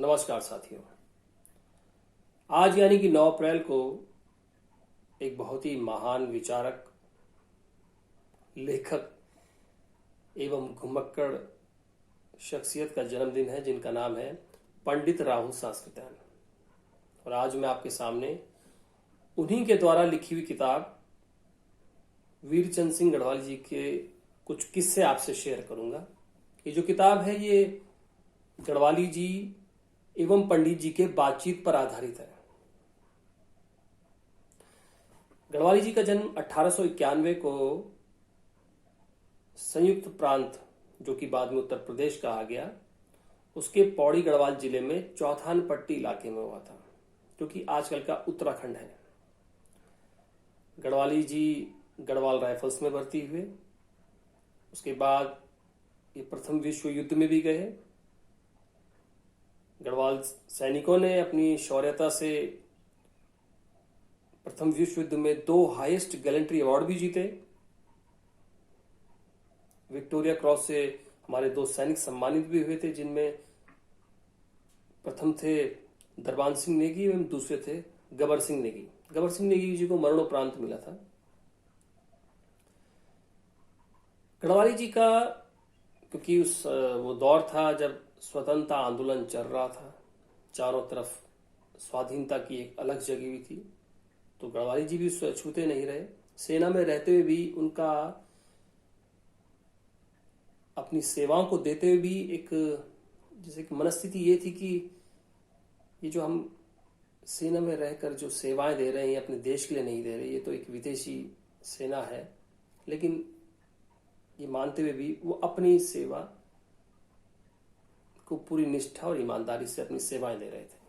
नमस्कार साथियों। आज यानी कि 9 अप्रैल को एक बहुत ही महान विचारक, लेखक एवं घुमक्कड़ शख्सियत का जन्मदिन है, जिनका नाम है पंडित राहुल सांस्कृत्यायन। और आज मैं आपके सामने उन्हीं के द्वारा लिखी हुई किताब वीरचंद सिंह गढ़वाली जी के कुछ किस्से आपसे शेयर करूंगा। ये जो किताब है ये गढ़वाली जी एवं पंडित जी के बातचीत पर आधारित है। गढ़वाली जी का जन्म 1891 को संयुक्त प्रांत, जो कि बाद में उत्तर प्रदेश कहा गया, उसके पौड़ी गढ़वाल जिले में चौथान पट्टी इलाके में हुआ था, जो कि आजकल का उत्तराखंड है। गढ़वाली जी गढ़वाल राइफल्स में भर्ती हुए। उसके बाद ये प्रथम विश्व युद्ध में भी गए। गढ़वाल सैनिकों ने अपनी शौर्यता से प्रथम विश्व युद्ध में 2 हाईएस्ट गैलेंट्री अवार्ड भी जीते। विक्टोरिया क्रॉस से हमारे 2 सैनिक सम्मानित भी हुए थे, जिनमें प्रथम थे दरबान सिंह नेगी एवं दूसरे थे गबर सिंह नेगी। गबर सिंह नेगी जी को मरणोपरांत मिला था। गढ़वाली जी का, क्योंकि वो दौर था जब स्वतंत्रता आंदोलन चल रहा था, चारों तरफ स्वाधीनता की एक अलग जगी हुई थी, तो गढ़वाली जी भी छूते नहीं रहे। सेना में रहते हुए भी उनका अपनी सेवाओं को देते हुए भी एक जैसे कि मनस्थिति ये थी कि ये जो हम सेना में रहकर जो सेवाएं दे रहे हैं अपने देश के लिए नहीं दे रहे, ये तो एक विदेशी सेना है, लेकिन ये मानते हुए भी वो अपनी सेवा को पूरी निष्ठा और ईमानदारी से अपनी सेवाएं दे रहे थे।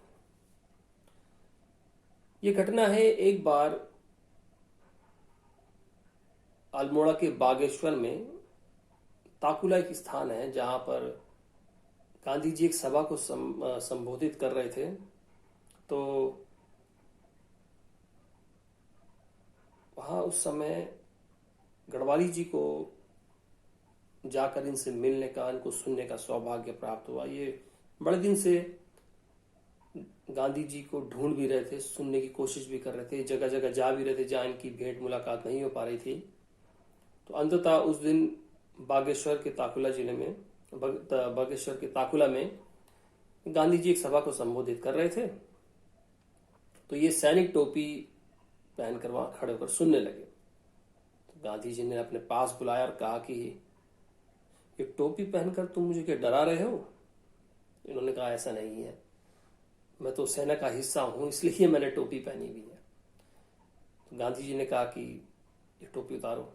ये घटना है, एक बार अल्मोड़ा के बागेश्वर में ताकुला एक स्थान है जहां पर गांधी जी एक सभा को संबोधित कर रहे थे। तो वहां उस समय गढ़वाली जी को जाकर इनसे मिलने का, इनको सुनने का सौभाग्य प्राप्त हुआ। ये बड़े दिन से गांधी जी को ढूंढ भी रहे थे, सुनने की कोशिश भी कर रहे थे, जगह जगह जा भी रहे थे जहां इनकी भेंट मुलाकात नहीं हो पा रही थी। तो अंततः उस दिन बागेश्वर के ताकुला जिले में, बागेश्वर के ताकुला में गांधी जी एक सभा को संबोधित कर रहे थे। तो ये सैनिक टोपी पहनकर वहां खड़े होकर सुनने लगे। तो गांधी जी ने अपने पास बुलाया और कहा कि ये टोपी पहनकर तुम मुझे क्या डरा रहे हो? इन्होंने कहा ऐसा नहीं है, मैं तो सेना का हिस्सा हूं, इसलिए मैंने टोपी पहनी हुई है। तो गांधी जी ने कहा कि ये टोपी उतारो,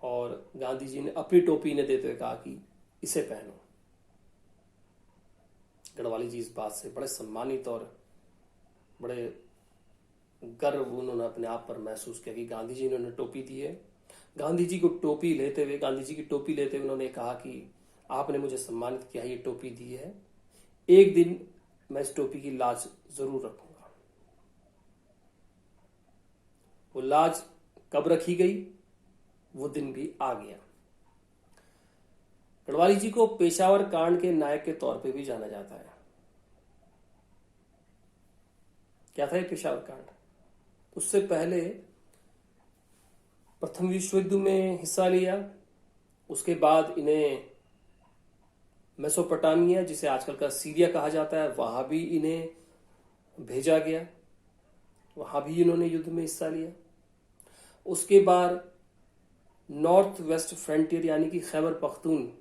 और गांधी जी ने अपनी टोपी इन्हें देते हुए कहा कि इसे पहनो। गढ़वाली जी इस बात से बड़े सम्मानित और बड़े गर्व उन्होंने अपने आप पर महसूस किया कि गांधी जी ने उन्हें टोपी दी है। गांधी जी की टोपी लेते हुए उन्होंने कहा कि आपने मुझे सम्मानित किया, ये टोपी दी है, एक दिन मैं इस टोपी की लाज जरूर रखूंगा। वो लाज कब रखी गई, वो दिन भी आ गया। गढ़वाली जी को पेशावर कांड के नायक के तौर पे भी जाना जाता है। क्या था ये पेशावर कांड? उससे पहले प्रथम विश्व युद्ध में हिस्सा लिया। उसके बाद इन्हें मेसोपोटामिया, जिसे आजकल का सीरिया कहा जाता है, वहां भी इन्हें भेजा गया, वहां भी इन्होंने युद्ध में हिस्सा लिया। उसके बाद नॉर्थ वेस्ट फ्रंटियर यानी कि खैबर पख्तून,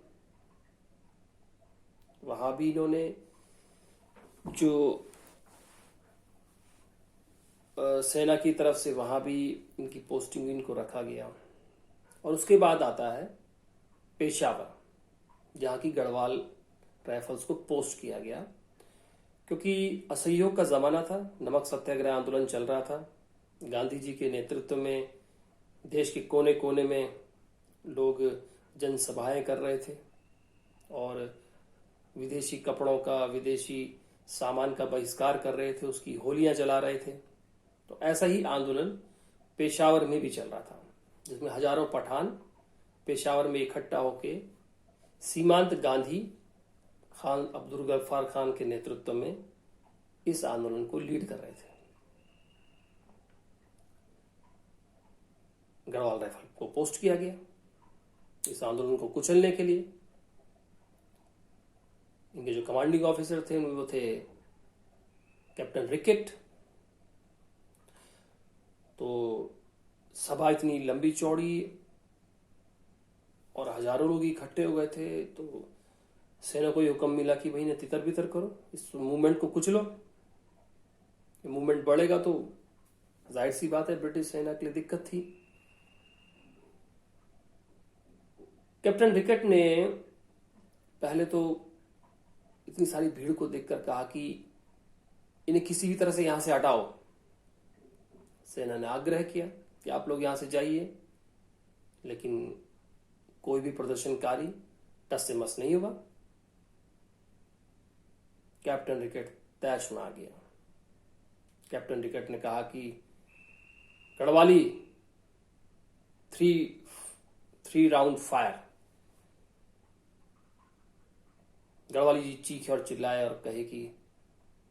वहां भी इन्होंने जो सेना की तरफ से वहां भी इनकी पोस्टिंग, इनको रखा गया। और उसके बाद आता है पेशावर, जहां की गढ़वाल राइफल्स को पोस्ट किया गया, क्योंकि असहयोग का जमाना था, नमक सत्याग्रह आंदोलन चल रहा था। गांधी जी के नेतृत्व में देश के कोने कोने में लोग जनसभाएं कर रहे थे और विदेशी कपड़ों का, विदेशी सामान का बहिष्कार कर रहे थे, उसकी होलियां जला रहे थे। तो ऐसा ही आंदोलन पेशावर में भी चल रहा था, जिसमें हजारों पठान पेशावर में इकट्ठा होकर सीमांत गांधी खान अब्दुल गफ्फार खान के नेतृत्व में इस आंदोलन को लीड कर रहे थे। गढ़वाल राइफल को पोस्ट किया गया इस आंदोलन को कुचलने के लिए। इनके जो कमांडिंग ऑफिसर थे वो थे कैप्टन रिकेट। तो सभा इतनी लंबी चौड़ी और हजारों लोग इकट्ठे हो गए थे, तो सेना को ये हुक्म मिला कि भाई ने तितर बितर करो, इस मूवमेंट को कुचलो। मूवमेंट बढ़ेगा तो जाहिर सी बात है ब्रिटिश सेना के लिए दिक्कत थी। कैप्टन रिकेट ने पहले तो इतनी सारी भीड़ को देखकर कहा कि इन्हें किसी भी तरह से यहां से हटाओ। सेना ने आग्रह किया कि आप लोग यहां से जाइए, लेकिन कोई भी प्रदर्शनकारी टस से मस नहीं हुआ। कैप्टन रिकेट तैश में आ गया। कैप्टन रिकेट ने कहा कि गढ़वाली 3 राउंड फायर। गढ़वाली जी चीखे और चिल्लाए और कहे कि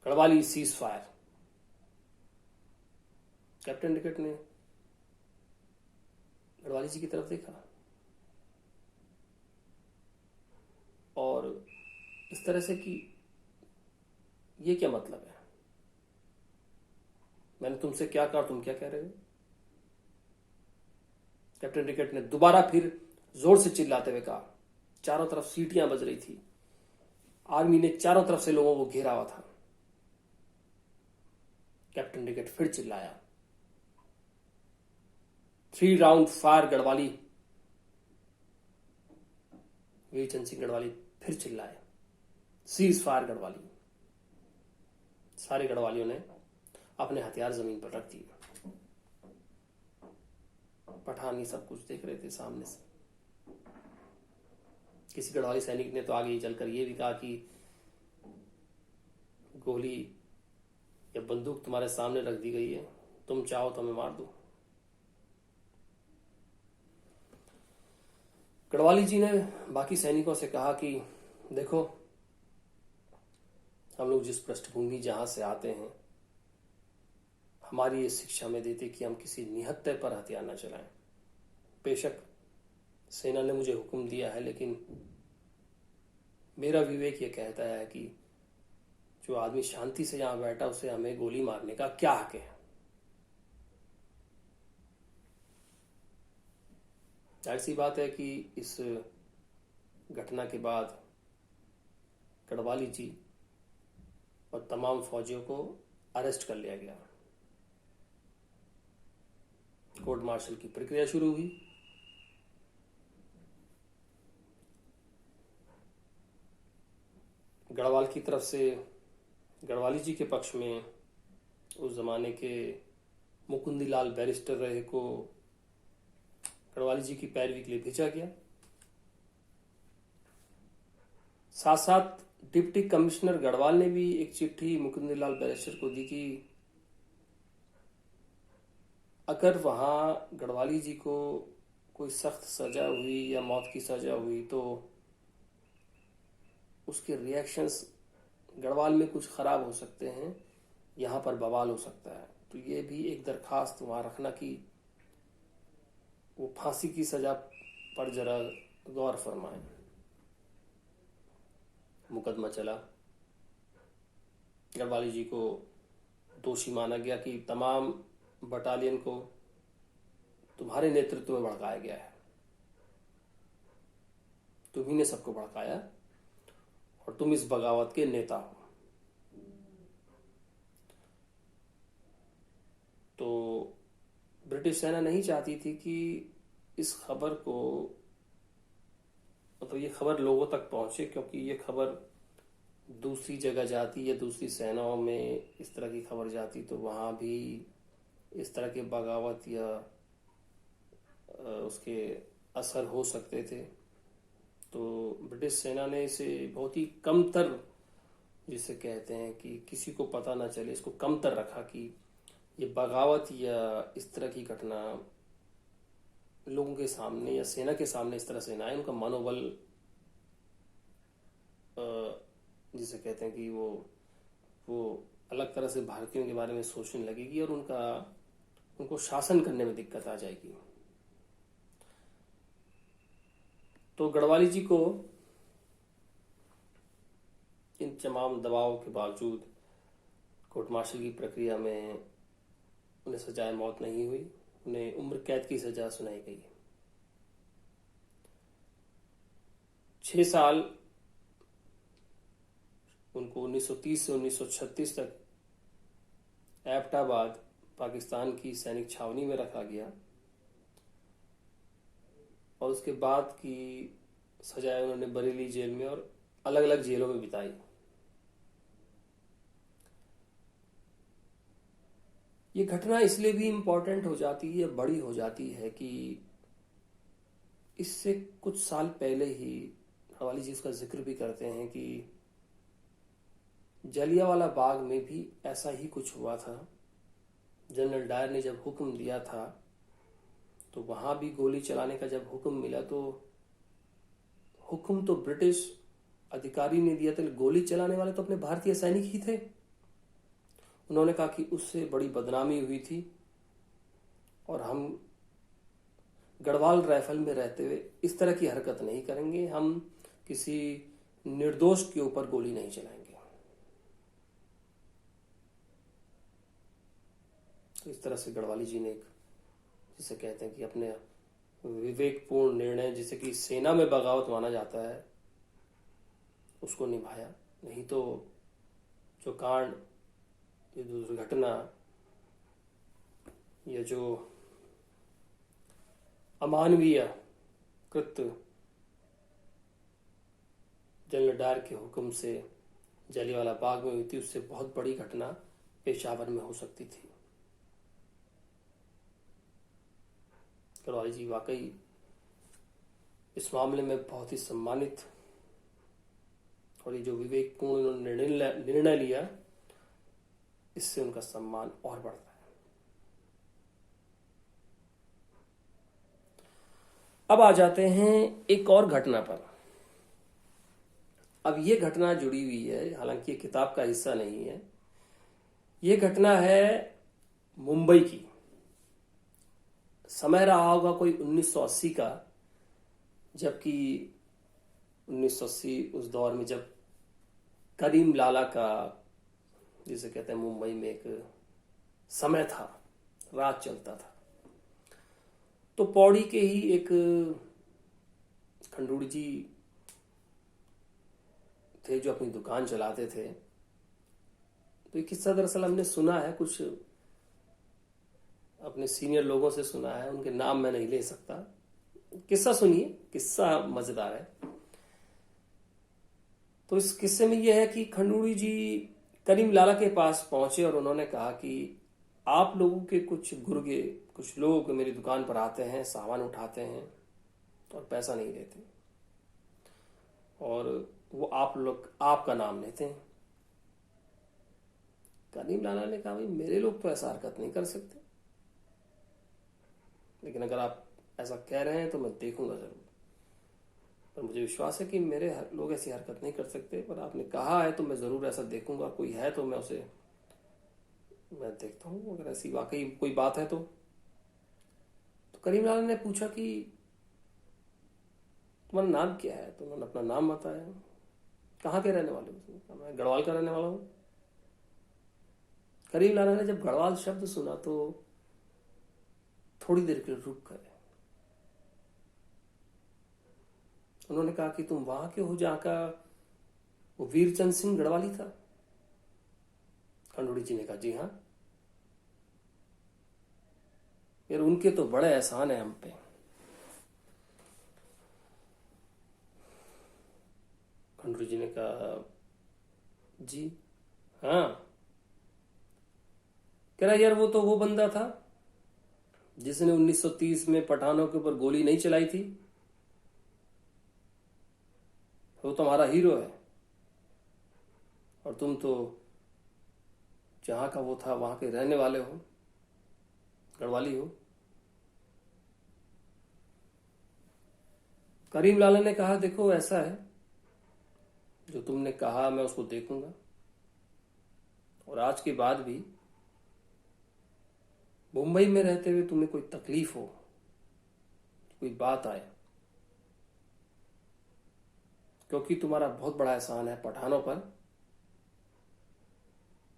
गढ़वाली सीज फायर। कैप्टन रिकेट ने गढ़वाली जी की तरफ देखा और इस तरह से कि ये क्या मतलब है, मैंने तुमसे क्या कहा, तुम क्या कह रहे हो। कैप्टन रिकेट ने दोबारा फिर जोर से चिल्लाते हुए कहा। चारों तरफ सीटियां बज रही थी, आर्मी ने चारों तरफ से लोगों को घेरा हुआ था। कैप्टन रिकेट फिर चिल्लाया, 3 राउंड फायर गढ़वाली। वीरचंद सिंह गढ़वाली फिर चिल्लाए, सीज फायर गढ़वाली। सारे गढ़वालियों ने अपने हथियार जमीन पर रख दिए। पठान ये सब कुछ देख रहे थे सामने से। किसी गढ़वाली सैनिक ने तो आगे चलकर यह भी कहा कि गोली या बंदूक तुम्हारे सामने रख दी गई है, तुम चाहो तो हमें मार दो। गढ़वाली जी ने बाकी सैनिकों से कहा कि देखो, हम लोग जिस पृष्ठभूमि जहां से आते हैं, हमारी ये शिक्षा में देते कि हम किसी निहत्थे पर हथियार न चलाएं। बेशक सेना ने मुझे हुक्म दिया है, लेकिन मेरा विवेक ये कहता है कि जो आदमी शांति से यहां बैठा उसे हमें गोली मारने का क्या हक है। जाहिर सी बात है कि इस घटना के बाद गढ़वाली जी और तमाम फौजियों को अरेस्ट कर लिया गया। कोर्ट मार्शल की प्रक्रिया शुरू हुई। गढ़वाल की तरफ से गढ़वाली जी के पक्ष में उस जमाने के मुकुंदीलाल बैरिस्टर रहे को गढ़वाली जी की पैरवी के लिए भेजा गया। साथ साथ डिप्टी कमिश्नर गढ़वाल ने भी एक चिट्ठी मुकुंदीलाल बैरिस्टर को दी कि अगर वहां गढ़वाली जी को कोई सख्त सजा हुई या मौत की सजा हुई तो उसके रिएक्शंस गढ़वाल में कुछ खराब हो सकते हैं, यहां पर बवाल हो सकता है। तो ये भी एक दरखास्त वहां रखना कि वो फांसी की सजा पर जरा गौर फरमाएं। मुकदमा चला। गढ़वाली जी को दोषी माना गया कि तमाम बटालियन को तुम्हारे नेतृत्व में भड़काया गया है, तुम्ही ने सबको भड़काया और तुम इस बगावत के नेता हो। तो ब्रिटिश सेना नहीं चाहती थी कि इस खबर को, मतलब ये खबर लोगों तक पहुंचे, क्योंकि ये खबर दूसरी जगह जाती या दूसरी सेनाओं में इस तरह की खबर जाती तो वहां भी इस तरह के बगावत या उसके असर हो सकते थे। तो ब्रिटिश सेना ने इसे बहुत ही कमतर, जिसे कहते हैं कि किसी को पता ना चले, इसको कमतर रखा कि ये बगावत या इस तरह की घटना लोगों के सामने या सेना के सामने इस तरह से ना आए, उनका मनोबल जिसे कहते हैं कि वो अलग तरह से भारतीयों के बारे में सोचने लगेगी और उनको शासन करने में दिक्कत आ जाएगी। तो गढ़वाली जी को इन तमाम दबाव के बावजूद कोर्ट मार्शल की प्रक्रिया में उन्हें सजाए मौत नहीं हुई, उन्हें उम्र कैद की सजा सुनाई गई। 6 साल उनको 1930 से 1936 तक एबटाबाद पाकिस्तान की सैनिक छावनी में रखा गया और उसके बाद की सजाएं उन्होंने बरेली जेल में और अलग अलग जेलों में बिताई। ये घटना इसलिए भी इम्पोर्टेंट हो जाती है, बड़ी हो जाती है कि इससे कुछ साल पहले ही गढ़वाली जी इसका जिक्र भी करते हैं कि जलियांवाला बाग में भी ऐसा ही कुछ हुआ था। जनरल डायर ने जब हुक्म दिया था तो वहां भी गोली चलाने का जब हुक्म मिला तो हुक्म तो ब्रिटिश अधिकारी ने दिया था, गोली चलाने वाले तो अपने भारतीय सैनिक ही थे। उन्होंने कहा कि उससे बड़ी बदनामी हुई थी और हम गढ़वाल राइफल में रहते हुए इस तरह की हरकत नहीं करेंगे, हम किसी निर्दोष के ऊपर गोली नहीं चलाएंगे। तो इस तरह से गढ़वाली जी ने एक, जिसे कहते हैं कि अपने विवेकपूर्ण निर्णय, जिसे कि सेना में बगावत माना जाता है, उसको निभाया। नहीं तो जो कांड, ये दुर्घटना या जो अमानवीय कृत्य जनरल डायर के हुक्म से जलियांवाला बाग में हुई थी, उससे बहुत बड़ी घटना पेशावर में हो सकती थी। गढ़वाली जी वाकई इस मामले में बहुत ही सम्मानित, और ये जो विवेकपूर्ण उन्होंने निर्णय लिया, इससे उनका सम्मान और बढ़ता है। अब आ जाते हैं एक और घटना पर। अब ये घटना जुड़ी हुई है, हालांकि ये किताब का हिस्सा नहीं है। ये घटना है मुंबई की। समय रहा होगा कोई 1980 का, जबकि 1980 उस दौर में जब करीम लाला का, जिसे कहते हैं, मुंबई में एक समय था, राज चलता था। तो पौड़ी के ही एक खंडूड़ी जी थे जो अपनी दुकान चलाते थे। तो ये किस्सा दरअसल हमने सुना है, कुछ अपने सीनियर लोगों से सुना है, उनके नाम मैं नहीं ले सकता। किस्सा सुनिए, किस्सा मजेदार है। तो इस किस्से में यह है कि खंडूड़ी जी करीम लाला के पास पहुंचे और उन्होंने कहा कि आप लोगों के कुछ गुर्गे, कुछ लोग मेरी दुकान पर आते हैं, सामान उठाते हैं और पैसा नहीं देते, और वो आप लोग आपका नाम लेते हैं। करीम लाला ने कहा, भाई मेरे लोग तो ऐसा हरकत नहीं कर सकते, लेकिन अगर आप ऐसा कह रहे हैं तो मैं देखूंगा जरूर। पर मुझे विश्वास है कि मेरे लोग ऐसी हरकत नहीं कर सकते, पर आपने कहा है तो मैं जरूर ऐसा देखूंगा। कोई है तो मैं देखता हूँ, अगर ऐसी वाकई कोई बात है तो करीम लाला ने पूछा कि तुम्हारा नाम क्या है? तो उन्होंने अपना नाम बताया। कहाँ के रहने वाले हो? मैं गढ़वाल का रहने वाला हूँ। करीम लाला ने जब गढ़वाल शब्द सुना तो थोड़ी देर के लिए रुक गए। उन्होंने कहा कि तुम वहां के हो जहां का वो वीरचंद सिंह गढ़वाली था? खंडूड़ी जी ने कहा, जी हाँ। यार उनके तो बड़े एहसान है हम पे। खंडूड़ी जी ने कहा, जी हाँ। कह रहा, यार वो तो वो बंदा था जिसने 1930 में पठानों के ऊपर गोली नहीं चलाई थी, वो तो हमारा हीरो है, और तुम तो जहां का वो था वहां के रहने वाले हो, गढ़वाली हो। करीम लाला ने कहा, देखो ऐसा है, जो तुमने कहा मैं उसको देखूंगा, और आज के बाद भी मुंबई में रहते हुए तुम्हें कोई तकलीफ हो, कोई बात आए, क्योंकि तुम्हारा बहुत बड़ा एहसान है पठानों पर,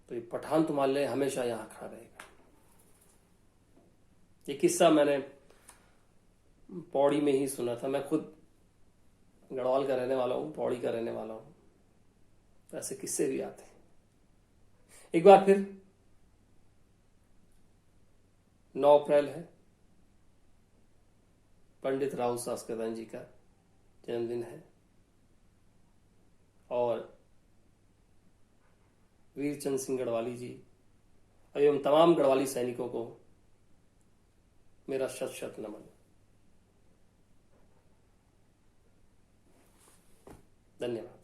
तो ये पठान तुम्हारे लिए हमेशा यहां खड़ा रहेगा। ये किस्सा मैंने पौड़ी में ही सुना था। मैं खुद गढ़वाल का रहने वाला हूं, पौड़ी का रहने वाला हूं, तो ऐसे किस्से भी आते हैं। एक बार फिर 9 अप्रैल है, पंडित राहुल शास्त्रदान जी का जन्मदिन है, और वीरचंद सिंह गढ़वाली जी एवं तमाम गढ़वाली सैनिकों को मेरा शत शत नमन। धन्यवाद।